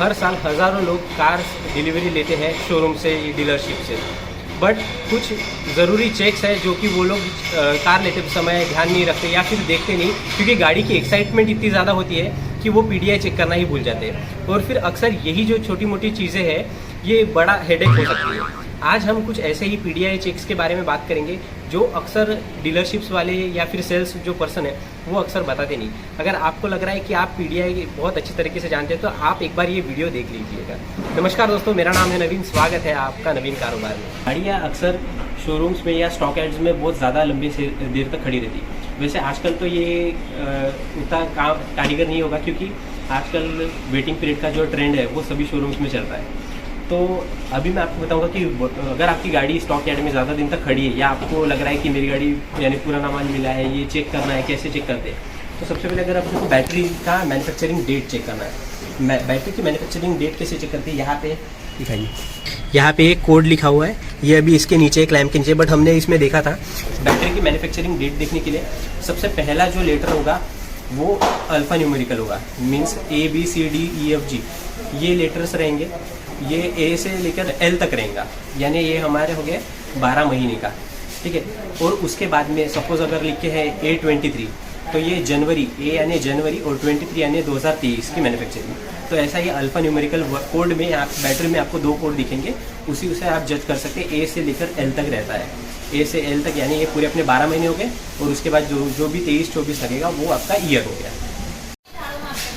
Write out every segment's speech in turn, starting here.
हर साल हज़ारों लोग कार डिलीवरी लेते हैं शोरूम से, डीलरशिप से, बट कुछ ज़रूरी चेक्स है जो कि वो लोग कार लेते समय ध्यान नहीं रखते या फिर देखते नहीं, क्योंकि गाड़ी की एक्साइटमेंट इतनी ज़्यादा होती है कि वो पीडीआई चेक करना ही भूल जाते हैं। और फिर अक्सर यही जो छोटी मोटी चीज़ें हैं ये बड़ा हेडेक हो सकती है। आज हम कुछ ऐसे ही पीडीआई चेक्स के बारे में बात करेंगे जो अक्सर डीलरशिप्स वाले या फिर सेल्स जो पर्सन है वो अक्सर बताते नहीं। अगर आपको लग रहा है कि आप पीडीआई बहुत अच्छी तरीके से जानते हैं तो आप एक बार ये वीडियो देख लीजिएगा। नमस्कार दोस्तों, मेरा नाम है नवीन, स्वागत है आपका नवीन कारोबार में। गाड़ियाँ अक्सर शोरूम्स में या स्टॉक यार्ड्स में बहुत ज़्यादा लंबी देर तक खड़ी रहती है। वैसे आजकल तो ये उतना कारीगर नहीं होगा, क्योंकि आजकल वेटिंग पीरियड का जो ट्रेंड है वो सभी शोरूम्स में चल रहा है। तो अभी मैं आपको बताऊंगा कि अगर आपकी गाड़ी स्टॉक यार्ड में ज़्यादा दिन तक खड़ी है या आपको लग रहा है कि मेरी गाड़ी यानी पुराना माल मिला है, ये चेक करना है, कैसे चेक करते हैं, तो सबसे पहले अगर आपको बैटरी का मैन्युफैक्चरिंग डेट चेक करना है। बैटरी की मैन्युफैक्चरिंग डेट कैसे चेक करते हैं, यहाँ पे दिखाइए, यहाँ पे एक कोड लिखा हुआ है, ये अभी इसके नीचे एक लैम्प के नीचे, बट हमने इसमें देखा था बैटरी की मैन्युफैक्चरिंग डेट देखने के लिए सबसे पहला जो लेटर होगा वो अल्फा न्यूमेरिकल होगा, मीन्स ABCDEFG ये लेटर्स रहेंगे। ये ए से लेकर एल तक रहेगा, यानी ये हमारे हो गए 12 महीने का, ठीक है। और उसके बाद में सपोज अगर लिखे है A23 तो ये जनवरी, ए यानी जनवरी और 23 यानी 2023 की मैन्युफैक्चरिंग। तो ऐसा ही अल्फा न्यूमेरिकल कोड में आप बैटरी में आपको 2 कोड दिखेंगे, उसी से आप जज कर सकते हैं। ए से लेकर एल तक रहता है, ए से एल तक यानी ये पूरे अपने 12 महीने हो गए, और उसके बाद जो भी 23-24 लगेगा वो आपका ईयर हो गया।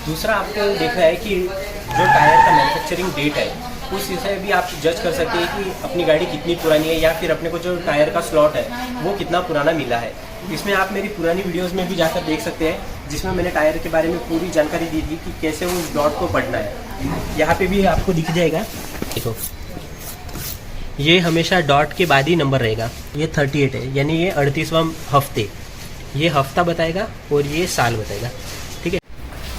दूसरा आपको देखना है कि जो टायर का मैन्युफैक्चरिंग डेट है उस हिसाब भी आप जज कर सकते हैं कि अपनी गाड़ी कितनी पुरानी है, या फिर अपने को जो टायर का स्लॉट है वो कितना पुराना मिला है। इसमें आप मेरी पुरानी वीडियोस में भी जाकर देख सकते हैं, जिसमें मैंने टायर के बारे में पूरी जानकारी दी थी कि कैसे उस डॉट को पढ़ना है। यहाँ पे भी आपको दिख जाएगा, देखो ये हमेशा डॉट के बाद ही नंबर रहेगा। ये 38 है, यानी ये 38वां हफ्ते, ये हफ्ता बताएगा और ये साल बताएगा, ठीक है।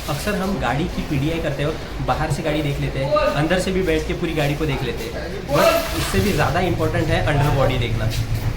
अक्सर हम गाड़ी की पीडीआई करते वक्त बाहर से गाड़ी देख लेते हैं, अंदर से भी बैठ के पूरी गाड़ी को देख लेते हैं, बट इससे भी ज़्यादा इम्पोर्टेंट है अंडर बॉडी देखना,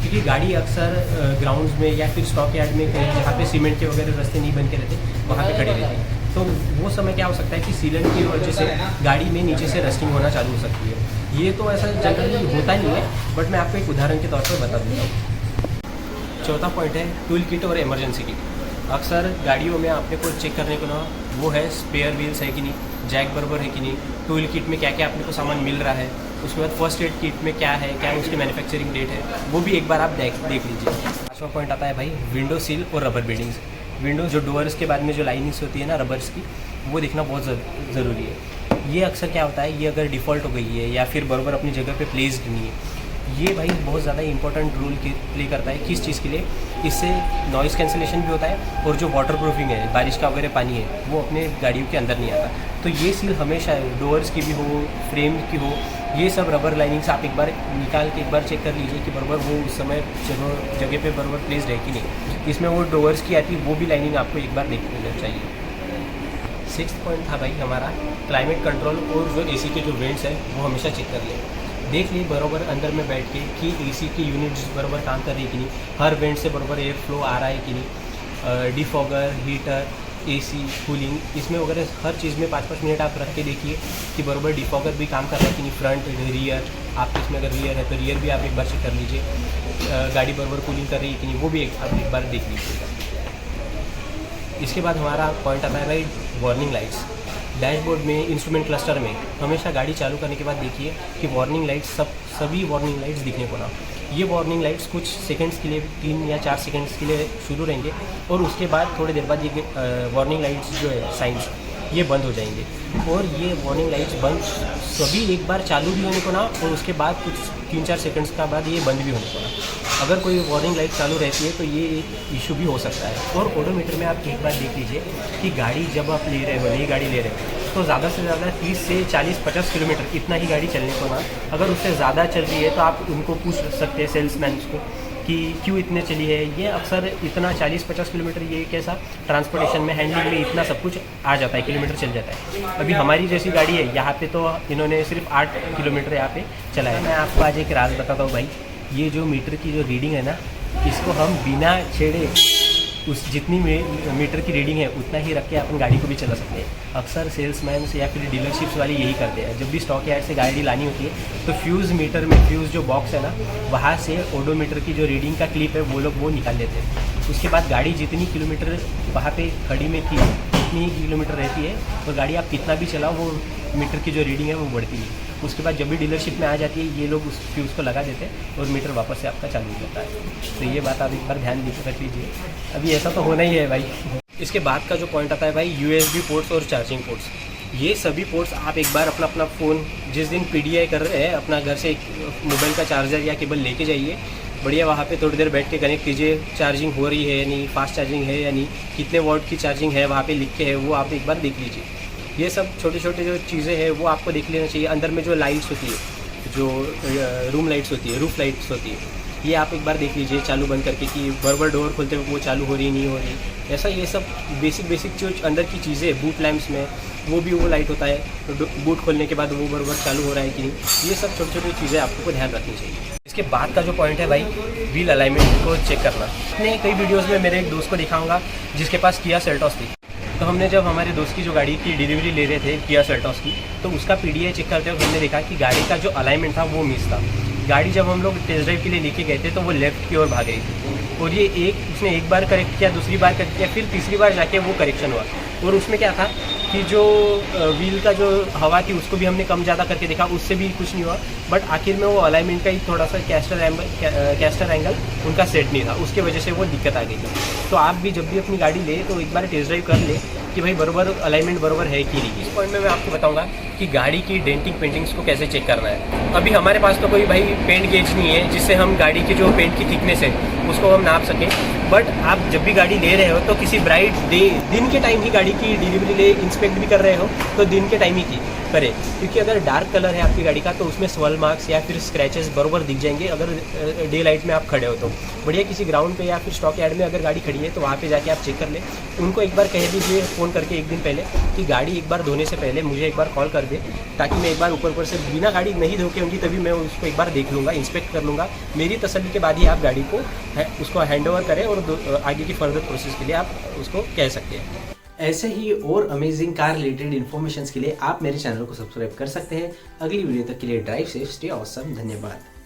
क्योंकि गाड़ी अक्सर ग्राउंड्स में या फिर स्टॉक यार्ड में कहीं जहाँ पे सीमेंट के वगैरह रास्ते नहीं बन के रहते वहाँ पे खड़ी रहती है। तो वो समय क्या हो सकता है कि सीलन की वजह से गाड़ी में नीचे से रस्टिंग होना चालू हो सकती है। ये तो ऐसा जनरली होता नहीं है, बट मैं आपको एक उदाहरण के तौर पर बता देता हूँ। चौथा पॉइंट है टूल किट और इमरजेंसी किट। अक्सर गाड़ियों में आपने को चेक करने को ना वो है स्पेयर व्हील्स है कि नहीं, जैक बराबर है कि नहीं, टूल किट में क्या क्या आपने को सामान मिल रहा है, उसके बाद फर्स्ट एड किट में क्या है, क्या उसकी मैन्युफैक्चरिंग डेट है, वो भी एक बार आप देख लीजिए। पाँचवा पॉइंट आता है भाई विंडो सील और रबर बीडिंग्स। विंडो जो डोर्स के बाद में जो लाइनिंग्स होती है ना रबर्स की, वो देखना बहुत ज़रूरी है। ये अक्सर क्या होता है, ये अगर डिफ़ॉल्ट हो गई है या फिर बराबर अपनी जगह पे प्लेस्ड नहीं है, ये भाई बहुत ज़्यादा इंपॉर्टेंट रोल प्ले करता है। किस चीज़ के लिए, इससे नॉइज़ कैंसिलेशन भी होता है और जो वाटर प्रूफिंग है, बारिश का वगैरह पानी है वो अपने गाड़ियों के अंदर नहीं आता। तो ये सील हमेशा डोर्स की भी हो, फ्रेम की हो, ये सब रबर लाइनिंग्स आप एक बार निकाल के एक बार चेक कर लीजिए कि बराबर वो उस समय जगह पे बराबर प्लेस्ड है कि नहीं। इसमें वो डोर्स की आती है, वो भी लाइनिंग आपको एक बार देख लेना चाहिए। 6th पॉइंट था भाई हमारा क्लाइमेट कंट्रोल, और जो AC के जो वेंट्स है वो हमेशा चेक कर लें, देख लिए बराबर अंदर में बैठ के कि AC की यूनिट्स बराबर काम कर रही है कि नहीं, हर वेंट से बराबर एयर फ्लो आ रहा है कि नहीं, डिफॉगर, हीटर, AC, कूलिंग, इसमें वगैरह हर चीज़ में 5-5 मिनट आप रख के देखिए कि बराबर डिफॉगर भी काम कर रहा है कि नहीं, फ्रंट रियर, आप इसमें अगर रियर है तो रियर भी आप एक बार चेक कर लीजिए, गाड़ी बराबर कूलिंग कर रही है कि नहीं, वो भी आप एक बार देख लीजिएगा। इसके बाद हमारा पॉइंट आता है भाई वार्निंग लाइट्स। डैशबोर्ड में, इंस्ट्रूमेंट क्लस्टर में हमेशा गाड़ी चालू करने के बाद देखिए कि वार्निंग लाइट्स सभी वार्निंग लाइट्स दिखने को ना। ये वार्निंग लाइट्स कुछ सेकंड्स के लिए, 3 या 4 सेकंड्स के लिए शुरू रहेंगे, और उसके बाद थोड़ी देर बाद ये वार्निंग लाइट्स जो है साइंस ये बंद हो जाएंगे। और ये वार्निंग लाइट्स बंद सभी एक बार चालू भी होने को ना, और उसके बाद कुछ 3-4 सेकंड्स का बाद ये बंद भी होने को ना। अगर कोई वार्निंग लाइट चालू रहती है तो ये एक इशू भी हो सकता है। और ओडोमीटर में आप एक बार देख लीजिए कि गाड़ी जब आप ले रहे हो, नई गाड़ी ले रहे हो, तो ज़्यादा से ज़्यादा 30 से 40-50 किलोमीटर इतना ही गाड़ी चलने को ना। अगर उससे ज़्यादा चल रही है तो आप उनको पूछ सकते हैं सेल्समैन को कि क्यों इतने चली है। ये अक्सर इतना 40-50 किलोमीटर ये कैसा ट्रांसपोर्टेशन में, हैंडलिंग में इतना सब कुछ आ जाता है, किलोमीटर चल जाता है। अभी हमारी जैसी गाड़ी है यहाँ पे तो इन्होंने सिर्फ 8 किलोमीटर यहाँ पे चला है। मैं आपको आज एक राज बताता हूँ भाई, ये जो मीटर की जो रीडिंग है ना, इसको हम बिना छेड़े उस जितनी मीटर की रीडिंग है उतना ही रख के अपन गाड़ी को भी चला सकते हैं। अक्सर सेल्समैन या फिर डीलरशिप्स वाले यही करते हैं, जब भी स्टॉक यार्ड से गाड़ी लानी होती है तो फ्यूज़ मीटर में फ्यूज़ जो बॉक्स है ना, वहाँ से ओडोमीटर की जो रीडिंग का क्लिप है वो लोग वो निकाल लेते हैं। उसके बाद गाड़ी जितनी किलोमीटर वहाँ पे खड़ी में थी उतनी ही किलोमीटर रहती है, और गाड़ी आप कितना भी चलाओ वो मीटर की जो रीडिंग है वो बढ़ती है। उसके बाद जब भी डीलरशिप में आ जाती है ये लोग उस फ्यूज़ को लगा देते हैं और मीटर वापस से आपका चालू हो जाता है। तो ये बात आप एक बार ध्यान रख लीजिए, अभी ऐसा तो होना ही है भाई। इसके बाद का जो पॉइंट आता है भाई, USB पोर्ट्स और चार्जिंग पोर्ट्स। ये सभी पोर्ट्स आप एक बार अपना फ़ोन जिस दिन PDI कर रहे हैं अपना घर से एक मोबाइल का चार्जर या केबल लेके जाइए, बढ़िया वहाँ पे थोड़ी देर बैठ के कनेक्ट कीजिए, चार्जिंग हो रही है या नहीं, फास्ट चार्जिंग है या नहीं, कितने वॉट की चार्जिंग है वहाँ पे लिख के है वो आप एक बार देख लीजिए। ये सब छोटे छोटे जो चीज़ें हैं वो आपको देख लेना चाहिए। अंदर में जो लाइट्स होती है, जो रूम लाइट्स होती है, रूफ लाइट्स होती है, ये आप एक बार देख लीजिए चालू बंद करके कि बराबर डोर खोलते हुए वो चालू हो रही नहीं हो रही। ऐसा ये सब बेसिक जो अंदर की चीज़ें, बूट लैम्प्स में वो भी वो लाइट होता है, तो बूट खोलने के बाद वो बराबर चालू हो रहा है कि नहीं, ये सब छोटी छोटी चीज़ें आपको ध्यान रखनी चाहिए। इसके बाद का जो पॉइंट है भाई, व्हील अलाइनमेंट को चेक करना। मैंने कई वीडियोज़ में मेरे एक दोस्त को देखा होगा जिसके पास किया सेल्टॉस थी, तो हमने जब हमारे दोस्त की जो गाड़ी की डिलीवरी ले रहे थे किया सेल्टॉस की, तो उसका PDI चेक करते हुए हमने देखा कि गाड़ी का जो अलाइनमेंट था वो मिस था। गाड़ी जब हम लोग टेस्ट ड्राइव के लिए लेके गए थे तो वो लेफ़्ट की ओर भाग रही थी, और ये उसने एक बार करेक्ट किया, दूसरी बार करेक्ट किया, फिर तीसरी बार जाके वो करेक्शन हुआ। और उसमें क्या था कि जो व्हील का जो हवा थी उसको भी हमने कम ज़्यादा करके देखा, उससे भी कुछ नहीं हुआ, बट आखिर में वो अलाइनमेंट का ही थोड़ा सा कैस्टर एंगल उनका सेट नहीं था, उसके वजह से वो दिक्कत आ गई थी। तो आप भी जब भी अपनी गाड़ी ले तो एक बार टेस्ट ड्राइव कर ले कि भाई बराबर अलाइनमेंट बराबर है कि नहीं। इस पॉइंट में मैं आपको बताऊंगा कि गाड़ी की डेंटिंग पेंटिंग्स को कैसे चेक करना है। अभी हमारे पास तो कोई भाई पेंट गेज नहीं है जिससे हम गाड़ी की जो पेंट की थिकनेस है उसको हम नाप सकें, बट आप जब भी गाड़ी ले रहे हो तो किसी ब्राइट दिन के टाइम ही गाड़ी की डिलीवरी ले इंस्पेक्ट भी कर रहे हो तो दिन के टाइम ही की करें, क्योंकि अगर डार्क कलर है आपकी गाड़ी का तो उसमें स्वर्ल मार्क्स या फिर स्क्रैचेस बरोबर दिख जाएंगे अगर डे लाइट में आप खड़े हो तो। बढ़िया किसी ग्राउंड पे या फिर स्टॉक यार्ड में अगर गाड़ी खड़ी है तो वहाँ पे जाके आप चेक कर ले। उनको एक बार कह दीजिए फ़ोन करके एक दिन पहले कि गाड़ी एक बार धोने से पहले मुझे एक बार कॉल कर दे, ताकि मैं एक बार ऊपर से बिना गाड़ी नहीं धो के उनकी तभी मैं उसको एक बार देख लूँगा, इंस्पेक्ट कर लूँगा। मेरी तसल्ली के बाद ही आप गाड़ी को उसको हैंड ओवर करें और आगे की फर्दर प्रोसेस के लिए आप उसको कह सकते हैं। ऐसे ही और अमेजिंग कार रिलेटेड इन्फॉर्मेशन के लिए आप मेरे चैनल को सब्सक्राइब कर सकते हैं। अगली वीडियो तक के लिए ड्राइव सेफ, स्टे ऑसम। धन्यवाद।